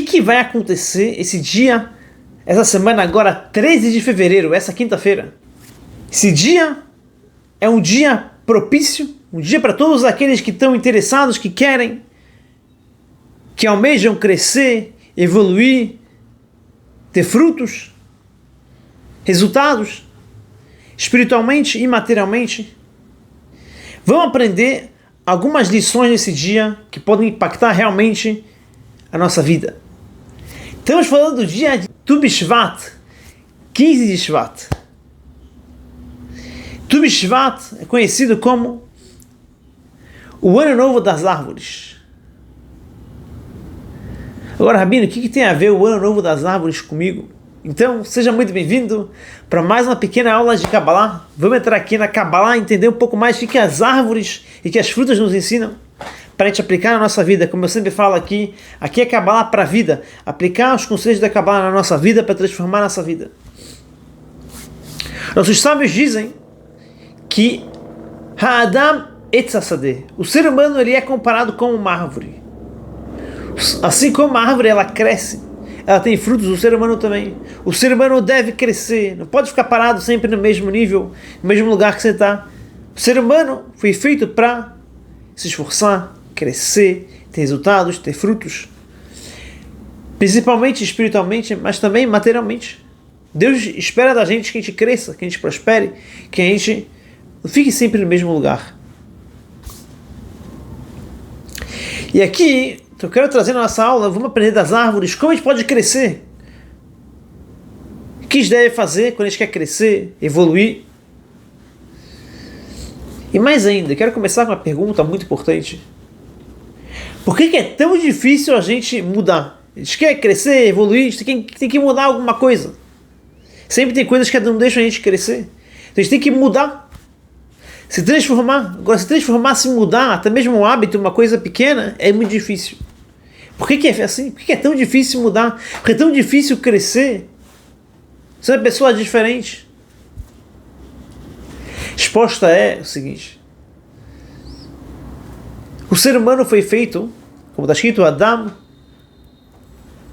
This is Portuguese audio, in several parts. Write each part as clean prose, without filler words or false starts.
que vai acontecer esse dia, essa semana agora, 13 de fevereiro, essa quinta-feira? Esse dia é um dia propício, um dia para todos aqueles que estão interessados, que querem, que almejam crescer, evoluir, ter frutos, resultados, espiritualmente e materialmente. Vamos aprender algumas lições nesse dia que podem impactar realmente a nossa vida. Estamos falando do dia de Tu B'Shvat, 15 de Shvat. Tu B'Shvat é conhecido como o Ano Novo das Árvores. Agora, Rabino, o que tem a ver o Ano Novo das Árvores comigo? Então, seja muito bem-vindo para mais uma pequena aula de Kabbalah. Vamos entrar aqui na Kabbalah e entender um pouco mais o que as árvores e que as frutas nos ensinam para a gente aplicar na nossa vida. Como eu sempre falo aqui é Kabbalah para a vida. Aplicar os conselhos da Kabbalah na nossa vida para transformar a nossa vida. Nossos sábios dizem que Ha'adam Etz Hasadeh, o ser humano, ele é comparado com uma árvore. Assim como uma árvore ela cresce, ela tem frutos, o ser humano também. O ser humano deve crescer, não pode ficar parado sempre no mesmo nível, no mesmo lugar que você está. O ser humano foi feito para se esforçar, crescer, ter resultados, ter frutos. Principalmente espiritualmente, mas também materialmente. Deus espera da gente que a gente cresça, que a gente prospere, que a gente não fique sempre no mesmo lugar. E aqui eu quero trazer na nossa aula, vamos aprender das árvores, como a gente pode crescer. O que a gente deve fazer quando a gente quer crescer, evoluir. E mais ainda, quero começar com uma pergunta muito importante. Por que é tão difícil a gente mudar? A gente quer crescer, evoluir, a gente tem que mudar alguma coisa. Sempre tem coisas que não deixam a gente crescer. Então a gente tem que mudar. Se transformar. Agora, se transformar, se mudar, até mesmo um hábito, uma coisa pequena, é muito difícil. Por que é assim? Por que é tão difícil mudar? Por que é tão difícil crescer? Você é uma pessoa diferente. A resposta é o seguinte. O ser humano foi feito, como está escrito, Adam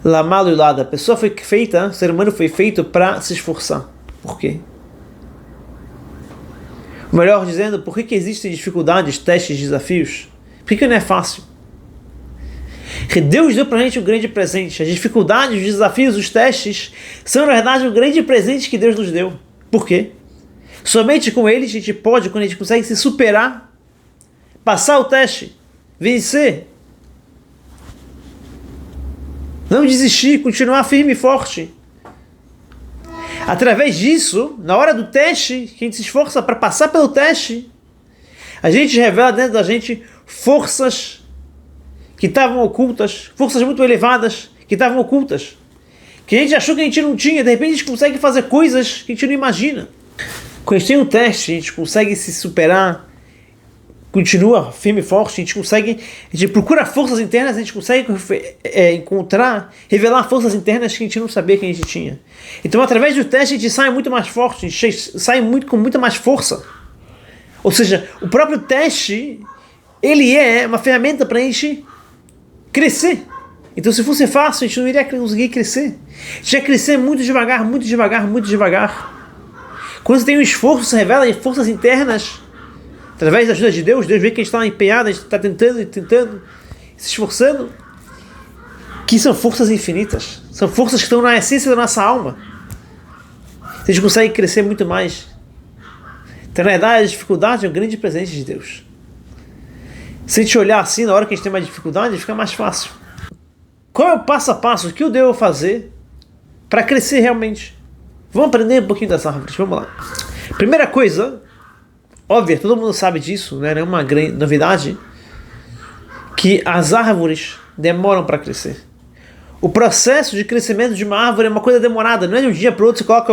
Lamal Yulada. A pessoa foi feita, o ser humano foi feito para se esforçar. Por quê? Ou melhor dizendo, por que existem dificuldades, testes, desafios? Por que não é fácil? Porque Deus deu para a gente um grande presente. As dificuldades, os desafios, os testes são, na verdade, um grande presente que Deus nos deu. Por quê? Somente com eles a gente pode, quando a gente consegue se superar, passar o teste, vencer, não desistir, continuar firme e forte. Através disso, na hora do teste, que a gente se esforça para passar pelo teste, a gente revela dentro da gente forças que estavam ocultas, forças muito elevadas que estavam ocultas, que a gente achou que a gente não tinha. De repente a gente consegue fazer coisas que a gente não imagina. Quando a gente tem um teste, a gente consegue se superar, continua firme e forte, a gente procura forças internas, a gente consegue encontrar, revelar forças internas que a gente não sabia que a gente tinha. Então, através do teste, a gente sai muito mais forte, a gente sai com muita mais força. Ou seja, o próprio teste, ele é uma ferramenta para a gente crescer. Então, se fosse fácil, a gente não iria conseguir crescer. A gente ia crescer muito devagar, muito devagar, muito devagar. Quando você tem um esforço, você revela forças internas. Através da ajuda de Deus, Deus vê que a gente está empenhado, a gente está tentando, se esforçando, que são forças infinitas, são forças que estão na essência da nossa alma. A gente consegue crescer muito mais. Então, na verdade, a dificuldade é um grande presente de Deus. Se a gente olhar assim, na hora que a gente tem mais dificuldade, fica mais fácil. Qual é o passo a passo? O que eu devo fazer para crescer realmente? Vamos aprender um pouquinho das árvores, vamos lá. Primeira coisa, óbvio, todo mundo sabe disso, né? Não é uma grande novidade, que as árvores demoram para crescer. O processo de crescimento de uma árvore é uma coisa demorada, não é de um dia para o outro você coloca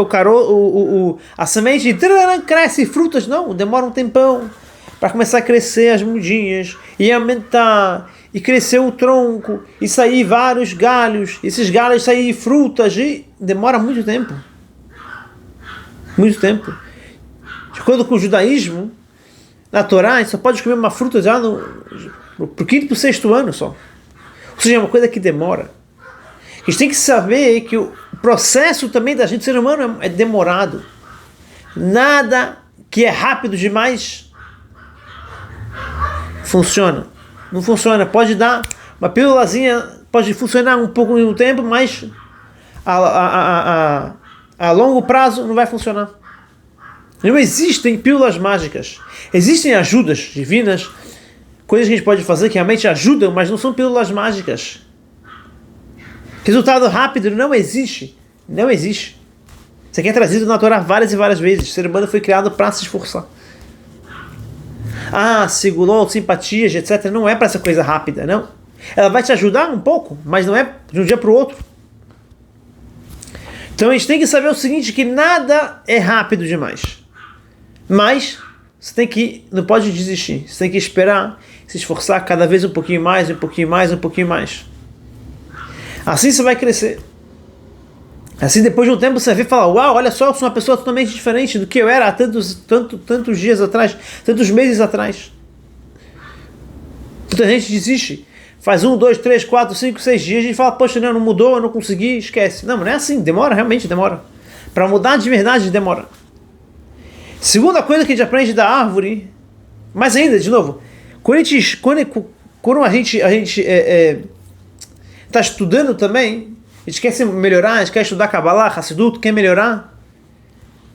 a semente e cresce frutas, não, demora um tempão para começar a crescer as mudinhas e aumentar, e crescer o tronco, e sair vários galhos, esses galhos saírem frutas, e demora muito tempo. Muito tempo. De acordo com o judaísmo, na Torá, a gente só pode comer uma fruta já pro quinto e pro sexto ano só. Ou seja, é uma coisa que demora. A gente tem que saber que o processo também da gente, ser humano, é demorado. Nada que é rápido demais funciona. Não funciona. Pode dar uma pílulazinha, pode funcionar um pouco no tempo, mas a longo prazo não vai funcionar. Não existem pílulas mágicas. Existem ajudas divinas, coisas que a gente pode fazer que realmente ajudam, mas não são pílulas mágicas. Resultado rápido não existe. Não existe. Isso aqui é trazido na Torá várias e várias vezes. O ser humano foi criado para se esforçar. Segurou, simpatias, etc. Não é para essa coisa rápida, não. Ela vai te ajudar um pouco, mas não é de um dia para o outro. Então a gente tem que saber o seguinte, que nada é rápido demais. Mas você não pode desistir. Você tem que esperar, se esforçar cada vez um pouquinho mais, um pouquinho mais, um pouquinho mais. Assim você vai crescer. Assim depois de um tempo você vai falar, uau, olha só, eu sou uma pessoa totalmente diferente do que eu era há tantos dias atrás, tantos meses atrás. Muita gente desiste. Faz 1, 2, 3, 4, 5, 6 dias, a gente fala, poxa, não mudou, eu não consegui, esquece. Não é assim, demora, realmente demora. Para mudar de verdade, demora. Segunda coisa que a gente aprende da árvore, mais ainda, de novo, quando a gente está estudando também, a gente quer se melhorar, a gente quer estudar Kabbalah, Hassidut, quer melhorar,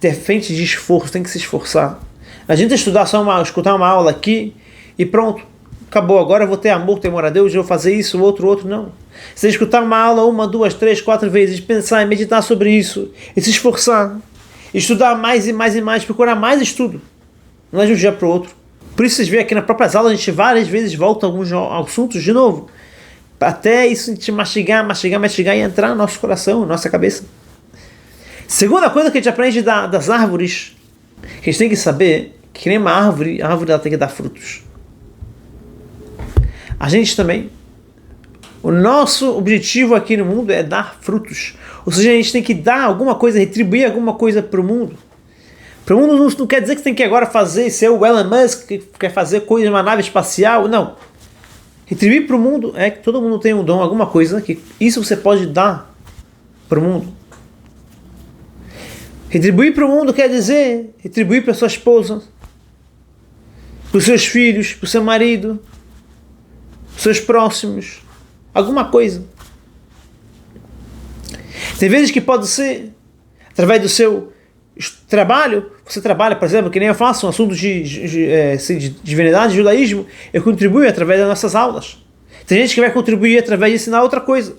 ter frente de esforço, tem que se esforçar. A gente escutar uma aula aqui e pronto, acabou, agora eu vou ter amor, temor a Deus, eu vou fazer isso, outro, não. Você escutar uma aula 1, 2, 3, 4 vezes, pensar e meditar sobre isso, e se esforçar, estudar mais e mais e mais, procurar mais estudo, não é de um dia para o outro. Por isso vocês veem aqui nas próprias aulas, a gente várias vezes volta a alguns assuntos de novo, até isso a gente mastigar e entrar no nosso coração, na nossa cabeça. Segunda coisa que a gente aprende das árvores, que a gente tem que saber, que nem uma árvore, a árvore ela tem que dar frutos. A gente também, o nosso objetivo aqui no mundo é dar frutos. Ou seja, a gente tem que dar alguma coisa, retribuir alguma coisa para o mundo. Para o mundo não quer dizer que você tem que agora ser o Elon Musk, que quer fazer coisa de uma nave espacial, não. Retribuir para o mundo é que todo mundo tem um dom, alguma coisa, que isso você pode dar para o mundo. Retribuir para o mundo quer dizer retribuir para sua esposa, para os seus filhos, para o seu marido, para os seus próximos, alguma coisa. Tem vezes que pode ser através do seu trabalho, você trabalha, por exemplo, que nem eu faço um assunto de divinidade, de judaísmo, eu contribuo através das nossas aulas. Tem gente que vai contribuir através de ensinar outra coisa,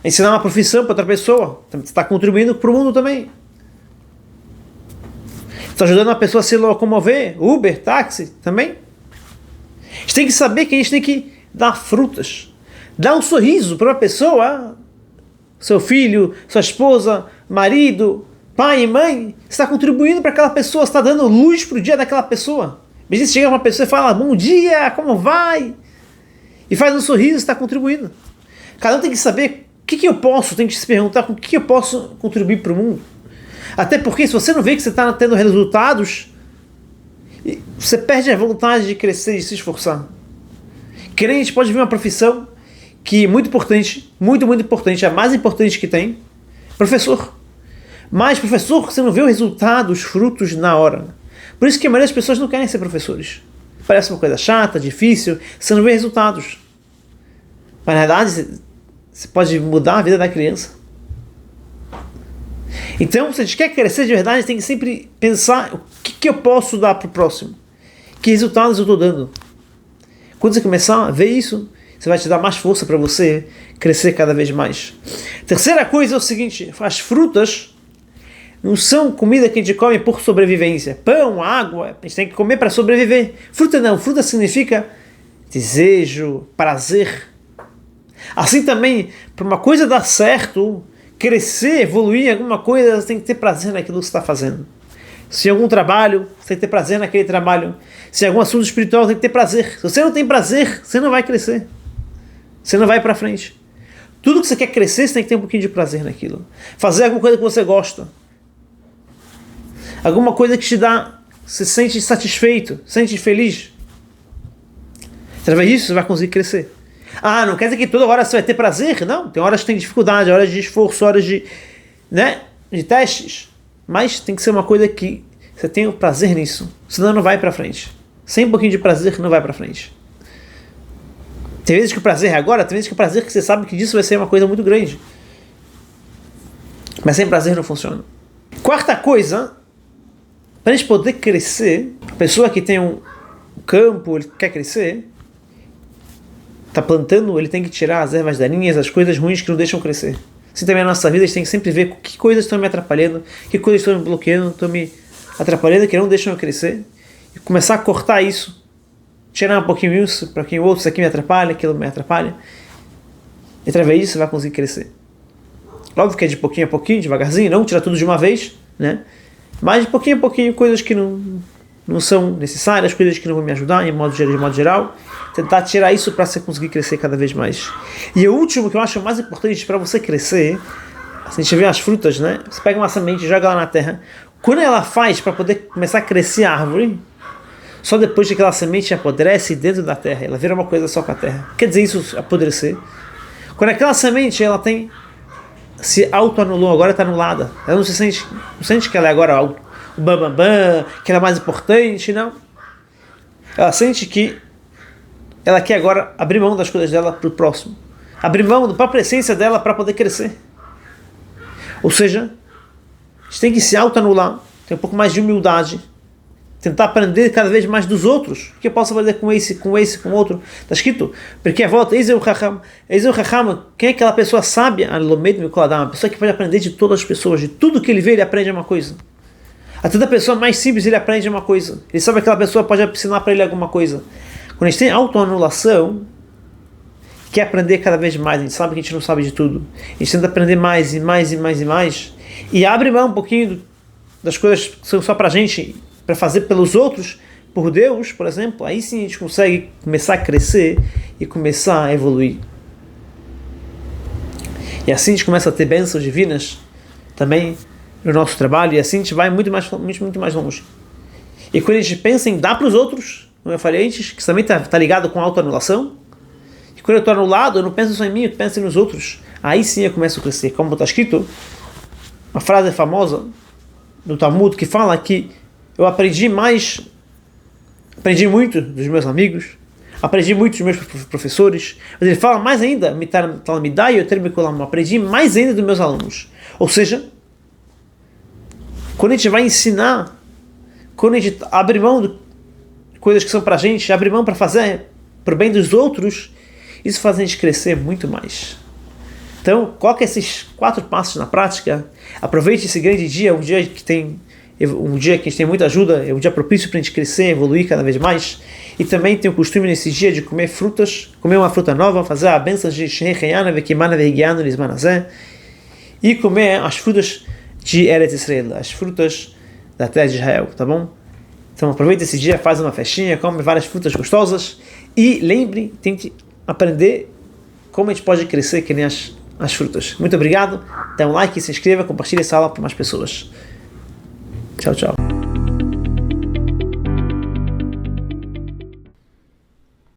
ensinar uma profissão para outra pessoa, você está contribuindo para o mundo também. Está ajudando uma pessoa a se locomover, Uber, táxi, também. A gente tem que saber que a gente tem que dar frutas, dar um sorriso para uma pessoa, seu filho, sua esposa, marido, pai e mãe, você está contribuindo para aquela pessoa, você está dando luz para o dia daquela pessoa. Às vezes chega uma pessoa e fala, bom dia, como vai? E faz um sorriso, está contribuindo. Cada um tem que saber o que eu posso, tem que se perguntar com o que eu posso contribuir para o mundo. Até porque se você não vê que você está tendo resultados, você perde a vontade de crescer e se esforçar. Que nem a gente pode ver uma profissão que é muito importante, muito importante, é a mais importante que tem, professor. Mas professor, você não vê o resultado, os frutos na hora. Por isso que a maioria das pessoas não querem ser professores. Parece uma coisa chata, difícil, você não vê resultados. Mas na verdade, você pode mudar a vida da criança. Então, se a gente quer crescer de verdade, tem que sempre pensar o que eu posso dar para o próximo. Que resultados eu estou dando. Quando você começar a ver isso, você vai te dar mais força para você crescer cada vez mais. Terceira coisa é o seguinte, as frutas não são comida que a gente come por sobrevivência. Pão, água, a gente tem que comer para sobreviver. Fruta não, fruta significa desejo, prazer. Assim também, para uma coisa dar certo, crescer, evoluir em alguma coisa, você tem que ter prazer naquilo que você está fazendo. Se em algum trabalho, você tem que ter prazer naquele trabalho. Se em algum assunto espiritual, você tem que ter prazer. Se você não tem prazer, você não vai crescer. Você não vai para frente. Tudo que você quer crescer, você tem que ter um pouquinho de prazer naquilo. Fazer alguma coisa que você gosta. Alguma coisa que te dá, se sente satisfeito, se sente feliz. Através disso, você vai conseguir crescer. Ah, não quer dizer que toda hora você vai ter prazer? Não, tem horas que tem dificuldade, horas de esforço, horas de, né, de testes. Mas tem que ser uma coisa que você tenha o prazer nisso, senão não vai para frente. Sem um pouquinho de prazer não vai para frente. Tem vezes que o prazer é agora, tem vezes que o prazer que você sabe que disso vai ser uma coisa muito grande. Mas sem prazer não funciona. Quarta coisa, para a gente poder crescer, a pessoa que tem um campo, ele quer crescer, está plantando, ele tem que tirar as ervas daninhas, as coisas ruins que não deixam crescer. Assim também na nossa vida, a gente tem que sempre ver que coisas estão me atrapalhando, que coisas estão me bloqueando, estão me atrapalhando, que não deixam eu crescer. E começar a cortar isso, tirar um pouquinho isso, para quem outro, isso aqui me atrapalha, aquilo me atrapalha. E através disso você vai conseguir crescer. Óbvio que é de pouquinho a pouquinho, devagarzinho, não tirar tudo de uma vez, né? Mas de pouquinho a pouquinho, coisas que não são necessárias, coisas que não vão me ajudar, de modo geral, tentar tirar isso para você conseguir crescer cada vez mais. E o último que eu acho mais importante para você crescer, assim, a gente vê as frutas, né? Você pega uma semente e joga lá na terra. Quando ela faz para poder começar a crescer a árvore, só depois que aquela semente apodrece dentro da terra, ela vira uma coisa só com a terra. Quer dizer isso, apodrecer? Quando aquela semente ela se auto-anulou, agora está anulada. Ela não sente que ela é agora o bambambam, que ela é mais importante, não. Ela sente que ela quer agora abrir mão das coisas dela para o próximo. Abrir mão da própria essência dela para poder crescer. Ou seja, a gente tem que se auto-anular, ter um pouco mais de humildade, tentar aprender cada vez mais dos outros. O que eu posso fazer com esse, com outro? Está escrito, porque a volta, Eis o Chacham, quem é aquela pessoa sábia? Uma pessoa que pode aprender de todas as pessoas, de tudo que ele vê, ele aprende uma coisa. Até da pessoa mais simples, ele aprende uma coisa. Ele sabe que aquela pessoa pode ensinar para ele alguma coisa. Quando a gente tem autoanulação, quer aprender cada vez mais, a gente sabe que a gente não sabe de tudo. A gente tenta aprender mais e mais e mais e mais, e abre mão um pouquinho das coisas que são só para a gente, para fazer pelos outros, por Deus, por exemplo, aí sim a gente consegue começar a crescer e começar a evoluir. E assim a gente começa a ter bênçãos divinas também no nosso trabalho, e assim a gente vai muito mais longe. E quando a gente pensa em dar para os outros, como eu falei antes, que isso também está ligado com a autoanulação, e quando eu estou anulado, eu não penso só em mim, eu penso nos outros, aí sim eu começo a crescer. Como está escrito, uma frase famosa do Talmud que fala que eu aprendi muito dos meus amigos, aprendi muito dos meus professores, mas ele fala mais ainda, aprendi mais ainda dos meus alunos. Ou seja, quando a gente vai ensinar, quando a gente abre mão de coisas que são para a gente, abre mão para fazer para o bem dos outros, isso faz a gente crescer muito mais. Então, coloque esses 4 passos na prática, aproveite esse grande dia, um dia que a gente tem muita ajuda, é um dia propício para a gente crescer, evoluir cada vez mais, e também tem o costume nesse dia de comer frutas, comer uma fruta nova, fazer a benção de Shehecheyana, Vekimana, Vegiano, Lismanazé, e comer as frutas de Eretz Israel, as frutas da terra de Israel, tá bom? Então aproveita esse dia, faz uma festinha, come várias frutas gostosas, e lembre, tente aprender como a gente pode crescer que nem as frutas. Muito obrigado, dá um like, se inscreva, compartilhe essa aula para mais pessoas. Tchau, tchau.